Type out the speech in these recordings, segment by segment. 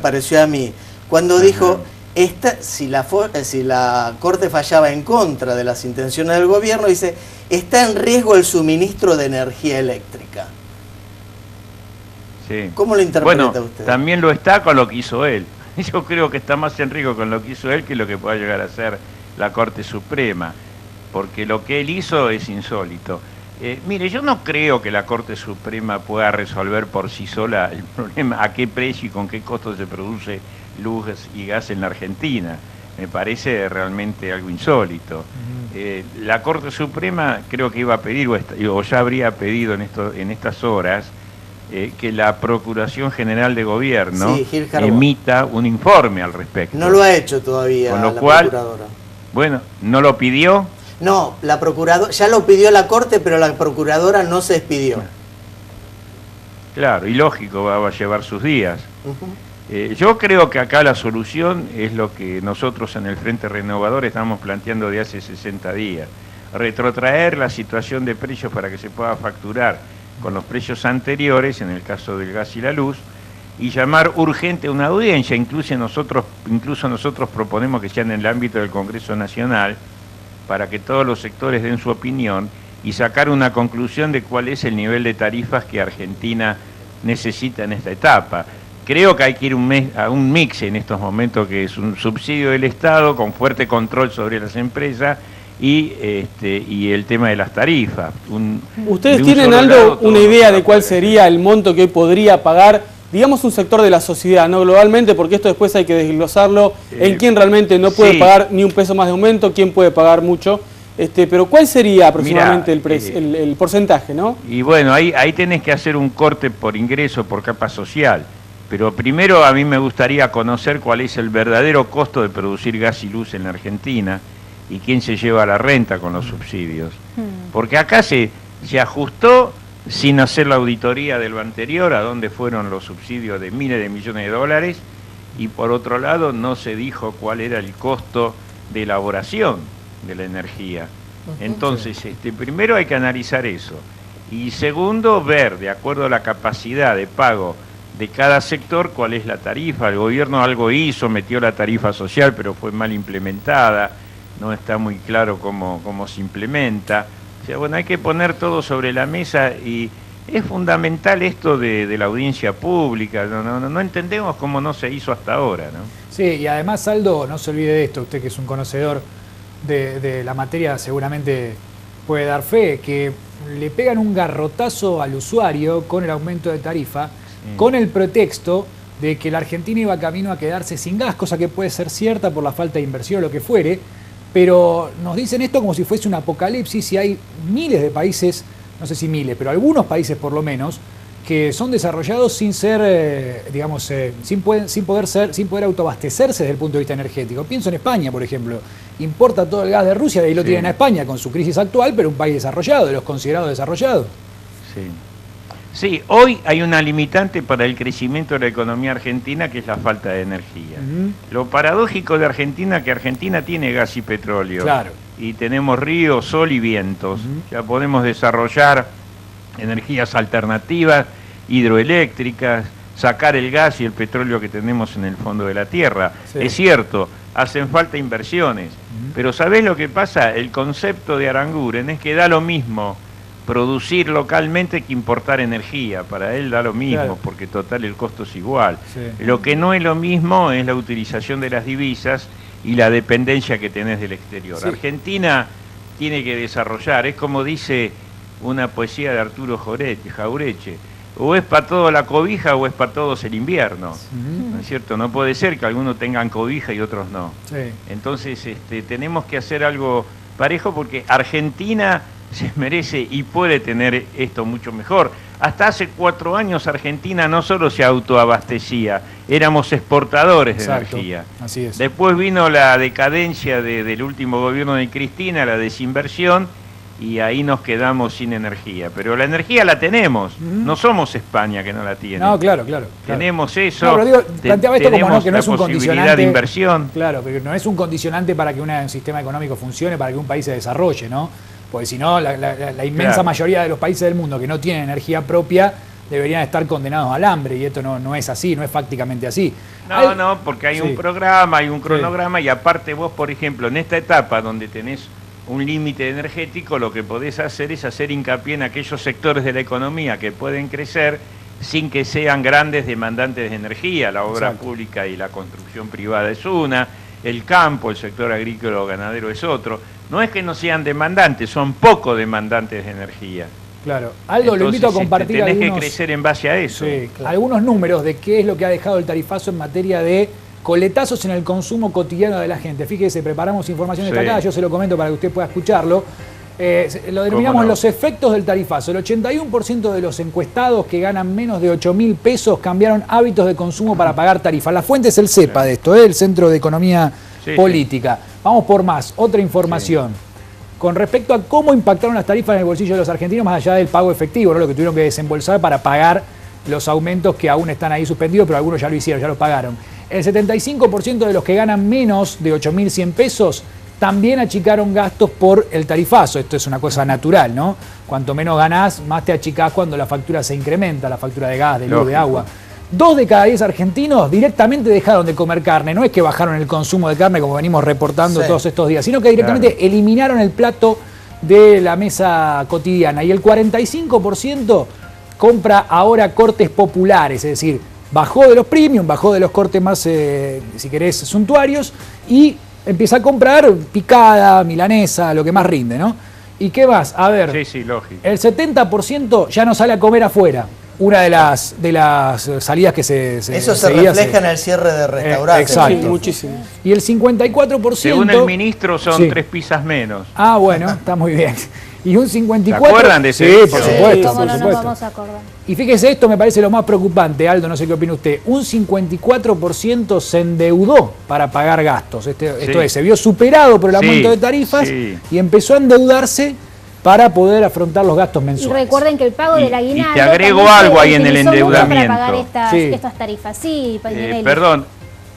pareció a mí, cuando dijo, si la Corte fallaba en contra de las intenciones del gobierno, dice, está en riesgo el suministro de energía eléctrica. Sí. ¿Cómo lo interpreta bueno, usted? También lo está con lo que hizo él. Yo creo que está más en riesgo con lo que hizo él que lo que pueda llegar a ser la Corte Suprema, porque lo que él hizo es insólito. Mire, yo no creo que la Corte Suprema pueda resolver por sí sola el problema a qué precio y con qué costo se produce luz y gas en la Argentina. Me parece realmente algo insólito. La Corte Suprema creo que iba a pedir, o ya habría pedido en estas horas, que la Procuración General de Gobierno emita un informe al respecto. No lo ha hecho todavía con lo la cual, Procuradora. Bueno, ¿no lo pidió? No, la Procuradora, ya lo pidió la Corte, pero la Procuradora no se despidió. Claro, y lógico, va a llevar sus días. Yo creo que acá la solución es lo que nosotros en el Frente Renovador estamos planteando de hace 60 días. Retrotraer la situación de precios para que se pueda facturar con los precios anteriores, en el caso del gas y la luz, y llamar urgente una audiencia. Incluso nosotros proponemos que sea en el ámbito del Congreso Nacional, para que todos los sectores den su opinión y sacar una conclusión de cuál es el nivel de tarifas que Argentina necesita en esta etapa. Creo que hay que ir a un mix en estos momentos, que es un subsidio del Estado con fuerte control sobre las empresas y el tema de las tarifas. ¿Ustedes tienen, Aldo, una idea de cuál sería el monto que hoy podría pagar, digamos, un sector de la sociedad, no globalmente, porque esto después hay que desglosarlo en quién realmente no puede pagar ni un peso más de aumento, quién puede pagar mucho? Pero ¿cuál sería aproximadamente el porcentaje, no? Y bueno, ahí tenés que hacer un corte por ingreso, por capa social. Pero primero a mí me gustaría conocer cuál es el verdadero costo de producir gas y luz en la Argentina y quién se lleva la renta con los subsidios. Porque acá se ajustó sin hacer la auditoría de lo anterior, a dónde fueron los subsidios de miles de millones de dólares, y por otro lado no se dijo cuál era el costo de elaboración de la energía. Entonces, primero hay que analizar eso, y segundo, ver, de acuerdo a la capacidad de pago de cada sector, cuál es la tarifa. El gobierno algo hizo, metió la tarifa social, pero fue mal implementada, no está muy claro cómo se implementa. O sea, bueno, hay que poner todo sobre la mesa, y es fundamental esto de la audiencia pública. No entendemos cómo no se hizo hasta ahora, ¿no? Sí, y además, Aldo, no se olvide de esto, usted que es un conocedor de la materia seguramente puede dar fe, que le pegan un garrotazo al usuario con el aumento de tarifa, con el pretexto de que la Argentina iba camino a quedarse sin gas, cosa que puede ser cierta por la falta de inversión o lo que fuere, pero nos dicen esto como si fuese un apocalipsis, y hay miles de países, no sé si miles, pero algunos países por lo menos, que son desarrollados sin ser, sin poder autoabastecerse desde el punto de vista energético. Pienso en España, por ejemplo, importa todo el gas de Rusia, de ahí lo tienen a España con su crisis actual, pero un país desarrollado, de los considerados desarrollados. Sí, hoy hay una limitante para el crecimiento de la economía argentina, que es la falta de energía. Lo paradójico de Argentina es que Argentina tiene gas y petróleo. Claro. Y tenemos río, sol y vientos. Ya podemos desarrollar energías alternativas, hidroeléctricas, sacar el gas y el petróleo que tenemos en el fondo de la tierra. Es cierto, hacen falta inversiones, pero ¿sabés lo que pasa? El concepto de Aranguren es que da lo mismo producir localmente que importar energía. Para él da lo mismo, porque total el costo es igual. Lo que no es lo mismo es la utilización de las divisas y la dependencia que tenés del exterior. Argentina tiene que desarrollar, es como dice una poesía de Arturo Jaureche, o es para todo la cobija o es para todos el invierno. ¿No es cierto? No puede ser que algunos tengan cobija y otros no. Entonces tenemos que hacer algo parejo, porque Argentina se merece y puede tener esto mucho mejor. Hasta hace 4 años Argentina no solo se autoabastecía, éramos exportadores de energía. Así es. Después vino la decadencia del último gobierno de Cristina, la desinversión, y ahí nos quedamos sin energía. Pero la energía la tenemos, no somos España que no la tiene. No, claro. Tenemos eso, no, pero digo, planteaba esto como que no es un condicionante de inversión. Claro, pero no es un condicionante para que un sistema económico funcione, para que un país se desarrolle, ¿no? Porque si no, la inmensa mayoría de los países del mundo que no tienen energía propia, deberían estar condenados al hambre, y esto no es así, no es fácticamente así. No, porque hay un programa, hay un cronograma, y aparte vos, por ejemplo, en esta etapa donde tenés un límite energético, lo que podés hacer es hacer hincapié en aquellos sectores de la economía que pueden crecer sin que sean grandes demandantes de energía. La obra pública y la construcción privada es una, el campo, el sector agrícola o ganadero es otro. No es que no sean demandantes, son poco demandantes de energía. Claro. Aldo, lo invito a compartir tenés que crecer en base a eso. Sí, claro. Algunos números de qué es lo que ha dejado el tarifazo en materia de coletazos en el consumo cotidiano de la gente. Fíjese, preparamos información destacada, yo se lo comento para que usted pueda escucharlo. Lo denominamos los efectos del tarifazo. El 81% de los encuestados que ganan menos de 8.000 pesos cambiaron hábitos de consumo para pagar tarifas. La fuente es el CEPA de esto, el Centro de Economía Política. Vamos por más, otra información. Con respecto a cómo impactaron las tarifas en el bolsillo de los argentinos, más allá del pago efectivo, ¿no? Lo que tuvieron que desembolsar para pagar los aumentos que aún están ahí suspendidos, pero algunos ya lo hicieron, ya los pagaron. El 75% de los que ganan menos de 8.100 pesos también achicaron gastos por el tarifazo. Esto es una cosa natural, ¿no? Cuanto menos ganás, más te achicás cuando la factura se incrementa, la factura de gas, de luz, de agua. 2 de cada 10 argentinos directamente dejaron de comer carne. No es que bajaron el consumo de carne como venimos reportando todos estos días, sino que directamente eliminaron el plato de la mesa cotidiana. Y el 45% compra ahora cortes populares, es decir, bajó de los premium, bajó de los cortes más, si querés, suntuarios, y empieza a comprar picada, milanesa, lo que más rinde, ¿no? ¿Y qué más? A ver, lógico. El 70% ya no sale a comer afuera. Una de las salidas que eso se refleja en el cierre de restaurantes. Exacto. Sí, muchísimo. Y el 54%... Según el ministro son 3 pizzas menos. Ah, bueno, está muy bien. Y un 54%... ¿Se acuerdan de ese? Sí, por supuesto. ¿Cómo por no supuesto. nos vamos a acordar? Y fíjese, esto me parece lo más preocupante, Aldo, no sé qué opina usted. Un 54% se endeudó para pagar gastos. Esto es, se vio superado por el aumento de tarifas y empezó a endeudarse para poder afrontar los gastos mensuales. Y recuerden que el pago del aguinaldo... Y te agrego algo ahí en el endeudamiento. Para pagar estas tarifas. Sí, perdón,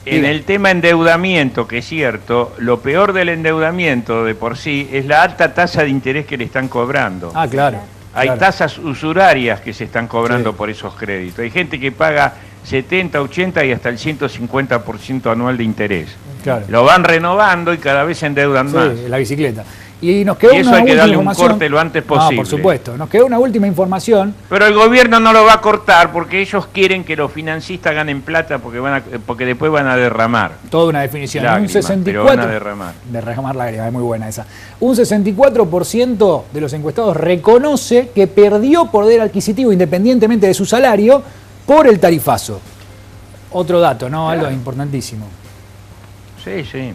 en el tema endeudamiento, que es cierto, lo peor del endeudamiento de por sí es la alta tasa de interés que le están cobrando. Ah, claro. Hay tasas usurarias que se están cobrando por esos créditos. Hay gente que paga 70, 80 y hasta el 150% anual de interés. Claro. Lo van renovando y cada vez se endeudan más. La bicicleta. Y nos quedó eso una hay que última darle un información. corte lo antes posible. No, por supuesto. Nos quedó una última información. Pero el gobierno no lo va a cortar porque ellos quieren que los financistas ganen plata porque después van a derramar. Toda una definición. Lágrimas, Un 64%, pero van a derramar. Derramar lágrimas, es muy buena esa. Un 64% de los encuestados reconoce que perdió poder adquisitivo independientemente de su salario por el tarifazo. Otro dato, ¿no, Aldo? Importantísimo. Sí.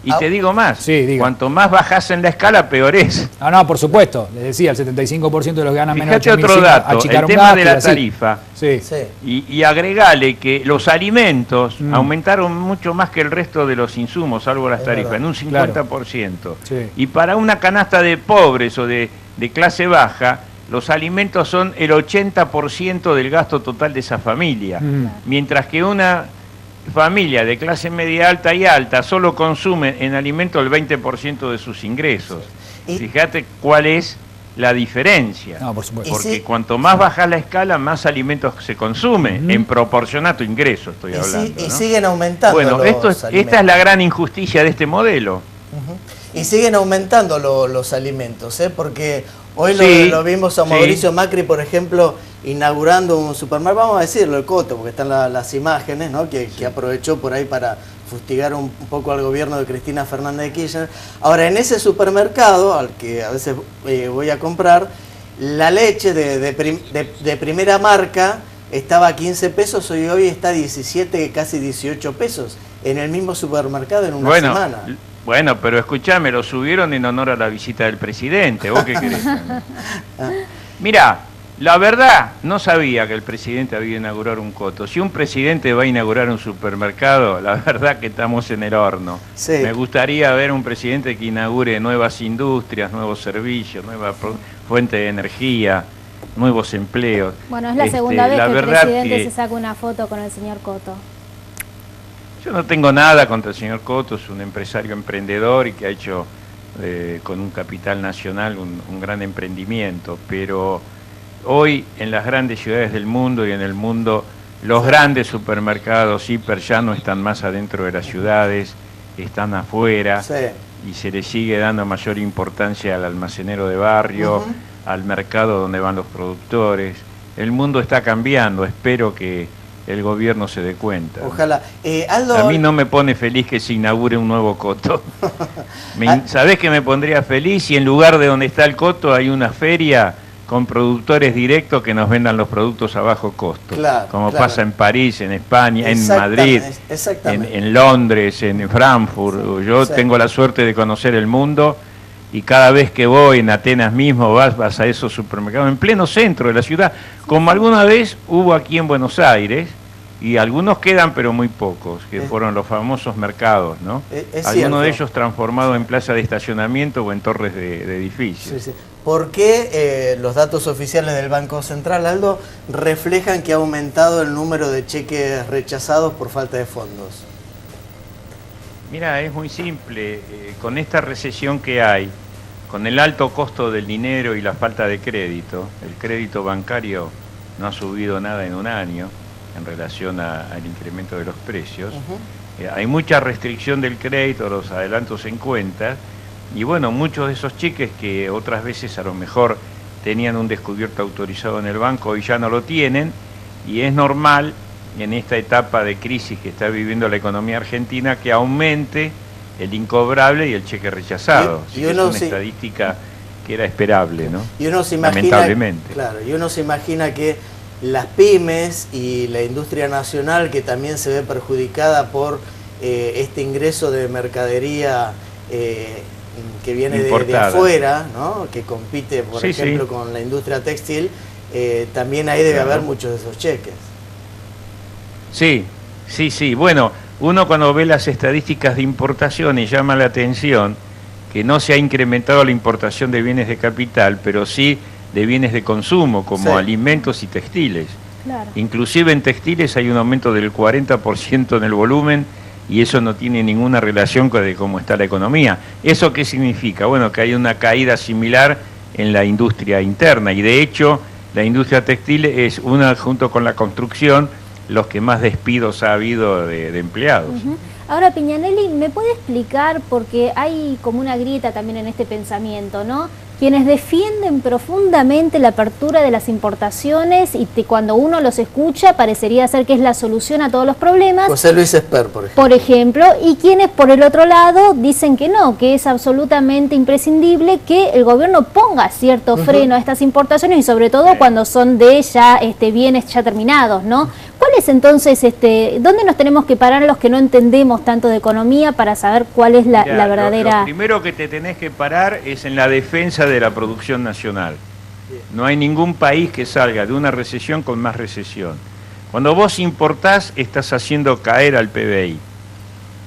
Y te digo más, cuanto más bajás en la escala, peor es. No, por supuesto. Les decía, el 75% de los que ganan menos de 8.100 Fíjate otro dato, el tema de la tarifa. Sí. Y agregale que los alimentos aumentaron mucho más que el resto de los insumos, salvo las tarifas, en un 50%. Sí. Y para una canasta de pobres o de clase baja, los alimentos son el 80% del gasto total de esa familia. Mientras que una familia de clase media alta y alta solo consume en alimentos el 20% de sus ingresos. Fíjate cuál es la diferencia. No, por supuesto. Porque cuanto más baja la escala, más alimentos se consumen, en proporción a tu ingreso, estoy hablando. Y siguen aumentando. Bueno, esta es la gran injusticia de este modelo. Y siguen aumentando los alimentos, porque hoy lo vimos a Mauricio Macri, por ejemplo, inaugurando un supermercado, vamos a decirlo, el Coto, porque están las imágenes, ¿no? que aprovechó por ahí para fustigar un poco al gobierno de Cristina Fernández de Kirchner. Ahora, en ese supermercado, al que a veces voy a comprar, la leche de primera marca estaba a 15 pesos, hoy está a 17, casi 18 pesos, en el mismo supermercado en una semana. Bueno, pero escúchame, lo subieron en honor a la visita del presidente. ¿Vos qué querés? Mirá, la verdad, no sabía que el presidente había ido a inaugurar un Coto. Si un presidente va a inaugurar un supermercado, la verdad que estamos en el horno. Me gustaría ver un presidente que inaugure nuevas industrias, nuevos servicios, nuevas fuentes de energía, nuevos empleos. Bueno, es la segunda vez que el presidente se saca una foto con el señor Coto. Yo no tengo nada contra el señor Coto, es un empresario emprendedor y que ha hecho con un capital nacional un gran emprendimiento, pero hoy en las grandes ciudades del mundo y en el mundo, los grandes supermercados hiper ya no están más adentro de las ciudades, están afuera, y se le sigue dando mayor importancia al almacenero de barrio, al mercado donde van los productores. El mundo está cambiando, espero que el gobierno se dé cuenta. Ojalá. Aldo... A mí no me pone feliz que se inaugure un nuevo coto. ¿Sabés qué me pondría feliz? Si en lugar de donde está el coto hay una feria con productores directos que nos vendan los productos a bajo costo, como pasa en París, en España, en Madrid, en Londres, en Frankfurt. Yo tengo la suerte de conocer el mundo y cada vez que voy, en Atenas mismo, vas a esos supermercados en pleno centro de la ciudad, como alguna vez hubo aquí en Buenos Aires, y algunos quedan pero muy pocos, que fueron los famosos mercados, ¿no? Algunos de ellos transformados en plaza de estacionamiento o en torres de edificios. ¿Por qué los datos oficiales del Banco Central, Aldo, reflejan que ha aumentado el número de cheques rechazados por falta de fondos? Mira, es muy simple. Con esta recesión que hay, con el alto costo del dinero y la falta de crédito, el crédito bancario no ha subido nada en un año en relación al incremento de los precios. Hay mucha restricción del crédito, los adelantos en cuenta, y bueno, muchos de esos cheques que otras veces a lo mejor tenían un descubierto autorizado en el banco, hoy ya no lo tienen, y es normal en esta etapa de crisis que está viviendo la economía argentina que aumente el incobrable y el cheque rechazado. Es una estadística que era esperable, ¿no? Y uno se imagina, lamentablemente. Claro, y uno se imagina que las pymes y la industria nacional, que también se ve perjudicada por este ingreso de mercadería que viene de afuera, ¿no? Que compite, por ejemplo, con la industria textil, también ahí debe haber muchos de esos cheques. Sí. Bueno, uno cuando ve las estadísticas de importaciones llama la atención que no se ha incrementado la importación de bienes de capital, pero sí de bienes de consumo, como alimentos y textiles. Inclusive en textiles hay un aumento del 40% en el volumen, y eso no tiene ninguna relación con cómo está la economía. ¿Eso qué significa? Bueno, que hay una caída similar en la industria interna, y de hecho la industria textil es junto con la construcción, los que más despidos ha habido de empleados. Ahora, Piñanelli, ¿me puede explicar? Porque hay como una grieta también en este pensamiento, ¿no? Quienes defienden profundamente la apertura de las importaciones y cuando uno los escucha parecería ser que es la solución a todos los problemas. José Luis Esper, por ejemplo. Por ejemplo, y quienes por el otro lado dicen que no, que es absolutamente imprescindible que el gobierno ponga cierto freno a estas importaciones y sobre todo cuando son de ya bienes ya terminados, ¿no? ¿Cuál es entonces, dónde nos tenemos que parar los que no entendemos tanto de economía para saber cuál es la verdadera... Lo primero que te tenés que parar es en la defensa de la producción nacional. No hay ningún país que salga de una recesión con más recesión. Cuando vos importás, estás haciendo caer al PBI.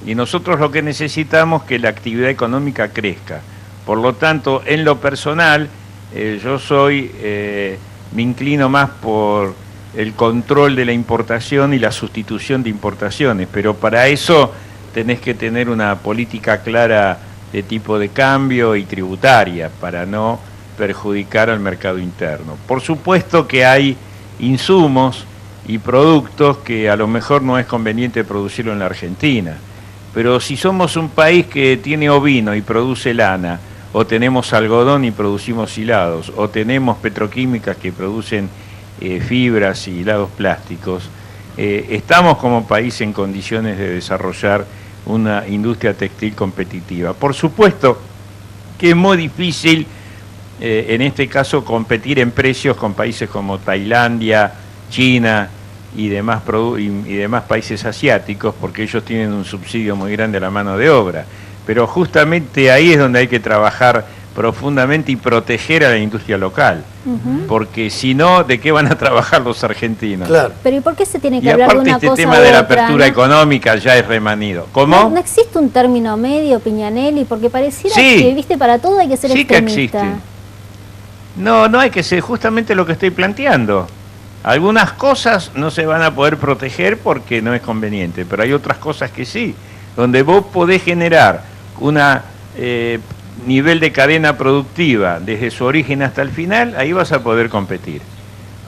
Y nosotros lo que necesitamos es que la actividad económica crezca. Por lo tanto, en lo personal, me inclino más por el control de la importación y la sustitución de importaciones, pero para eso tenés que tener una política clara de tipo de cambio y tributaria para no perjudicar al mercado interno. Por supuesto que hay insumos y productos que a lo mejor no es conveniente producirlo en la Argentina, pero si somos un país que tiene ovino y produce lana, o tenemos algodón y producimos hilados, o tenemos petroquímicas que producen fibras y hilados plásticos, estamos como país en condiciones de desarrollar una industria textil competitiva. Por supuesto que es muy difícil en este caso competir en precios con países como Tailandia, China y demás países asiáticos, porque ellos tienen un subsidio muy grande a la mano de obra. Pero justamente ahí es donde hay que trabajar profundamente y proteger a la industria local, porque si no, ¿de qué van a trabajar los argentinos? Claro. Pero ¿y por qué se tiene que hablar de una cosa u otra? Y aparte este tema de la apertura económica ya es remanido. ¿Cómo? ¿No existe un término medio, Piñanelli? Porque pareciera que, viste, para todo hay que ser extremista. Sí que existe. No hay que ser justamente lo que estoy planteando. Algunas cosas no se van a poder proteger porque no es conveniente, pero hay otras cosas que sí, donde vos podés generar una nivel de cadena productiva desde su origen hasta el final, ahí vas a poder competir.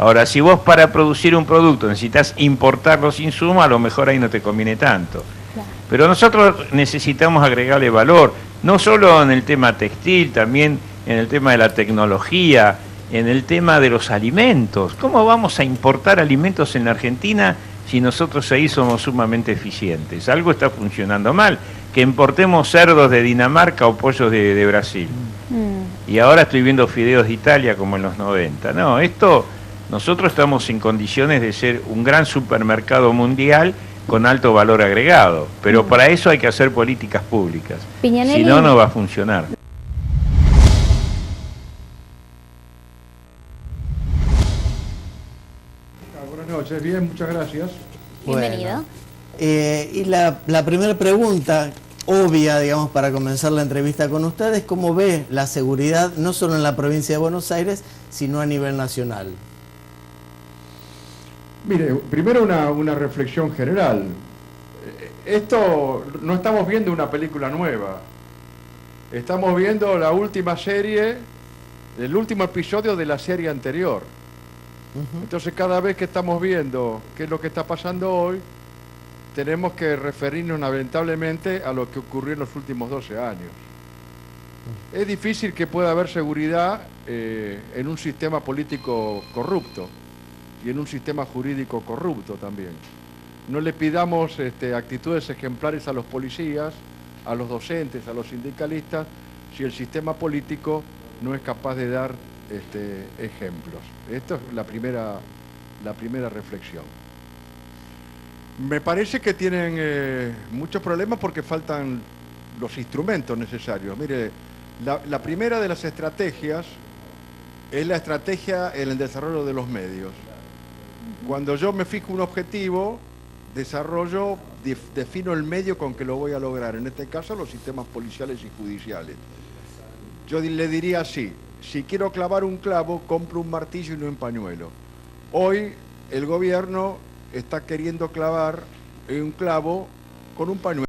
Ahora, si vos para producir un producto necesitas importar los insumos, a lo mejor ahí no te conviene tanto. Claro. Pero nosotros necesitamos agregarle valor, no solo en el tema textil, también en el tema de la tecnología, en el tema de los alimentos. ¿Cómo vamos a importar alimentos en la Argentina si nosotros ahí somos sumamente eficientes? Algo está funcionando mal. Que importemos cerdos de Dinamarca o pollos de Brasil. Y ahora estoy viendo fideos de Italia como en los 90. No, nosotros estamos en condiciones de ser un gran supermercado mundial con alto valor agregado. Pero para eso hay que hacer políticas públicas. Piñanelli. Si no, no va a funcionar. Buenas noches, bien, muchas gracias. Bienvenido. Y la primera pregunta, obvia, digamos, para comenzar la entrevista con ustedes, ¿cómo ve la seguridad no solo en la provincia de Buenos Aires, sino a nivel nacional? Mire, primero una reflexión general. Esto, no estamos viendo una película nueva. Estamos viendo la última serie, el último episodio de la serie anterior. Entonces, cada vez que estamos viendo qué es lo que está pasando hoy, tenemos que referirnos lamentablemente a lo que ocurrió en los últimos 12 años. Es difícil que pueda haber seguridad en un sistema político corrupto y en un sistema jurídico corrupto también. No le pidamos actitudes ejemplares a los policías, a los docentes, a los sindicalistas, si el sistema político no es capaz de dar ejemplos. Esto es la primera reflexión. Me parece que tienen muchos problemas porque faltan los instrumentos necesarios. Mire, la primera de las estrategias es la estrategia en el desarrollo de los medios. Cuando yo me fijo un objetivo, defino el medio con que lo voy a lograr. En este caso, los sistemas policiales y judiciales. Yo le diría así: si quiero clavar un clavo, compro un martillo y no un pañuelo. Hoy el gobierno está queriendo clavar un clavo con un pañuelo.